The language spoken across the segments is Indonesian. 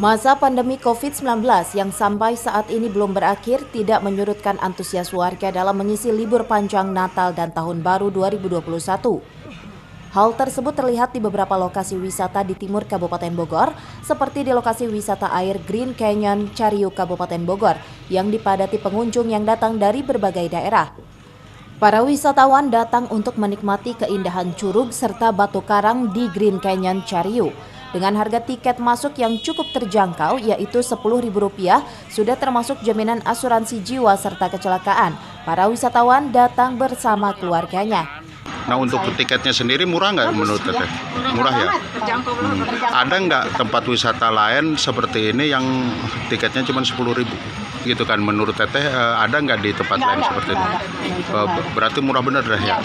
Masa pandemi COVID-19 yang sampai saat ini belum berakhir tidak menyurutkan antusias warga dalam mengisi libur panjang Natal dan Tahun Baru 2021. Hal tersebut terlihat di beberapa lokasi wisata di timur Kabupaten Bogor, seperti di lokasi wisata air Green Canyon, Cariu, Kabupaten Bogor, yang dipadati pengunjung yang datang dari berbagai daerah. Para wisatawan datang untuk menikmati keindahan curug serta batu karang di Green Canyon, Cariu. Dengan harga tiket masuk yang cukup terjangkau yaitu Rp10.000, sudah termasuk jaminan asuransi jiwa serta kecelakaan. Para wisatawan datang bersama keluarganya. Nah, untuk tiketnya sendiri murah nggak menurut Teteh? Murah ya? Ada nggak tempat wisata lain seperti ini yang tiketnya cuma Rp10.000 gitu kan? Menurut Teteh ada nggak di tempat lain seperti ini? Berarti murah bener deh ya?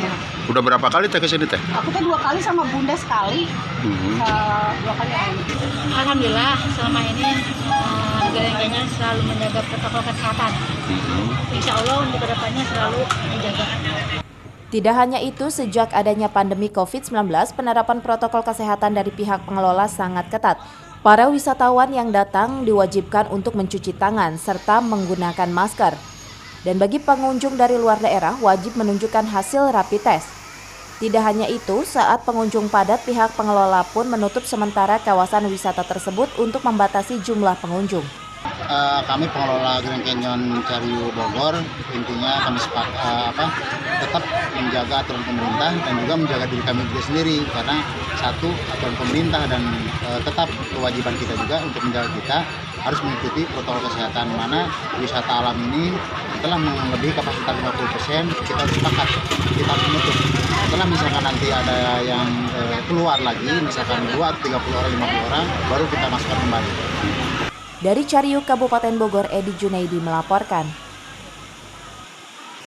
Udah berapa kali Teh kesini Teh? Aku tuh 2 kali sama Bunda sekali. 2 kali. Alhamdulillah selama ini negara selalu menjaga protokol kesehatan. Insya Allah untuk kedepannya selalu menjaga. Tidak hanya itu, sejak adanya pandemi COVID-19, penerapan protokol kesehatan dari pihak pengelola sangat ketat. Para wisatawan yang datang diwajibkan untuk mencuci tangan serta menggunakan masker. Dan bagi pengunjung dari luar daerah wajib menunjukkan hasil rapid test. Tidak hanya itu, saat pengunjung padat, pihak pengelola pun menutup sementara kawasan wisata tersebut untuk membatasi jumlah pengunjung. Kami pengelola Green Canyon Cariu Bogor, intinya kami tetap menjaga aturan pemerintah dan juga menjaga diri kami juga sendiri, karena satu aturan pemerintah dan tetap kewajiban kita juga untuk menjaga kita harus mengikuti protokol kesehatan, mana wisata alam ini telah melebihi kapasitas 50%, kita harus sepakat, kita harus menutup. Setelah misalkan nanti ada yang keluar lagi, misalkan 2, 30 orang, 50 orang, baru kita masukkan kembali. Dari Cariu, Kabupaten Bogor, Edi Junaidi melaporkan.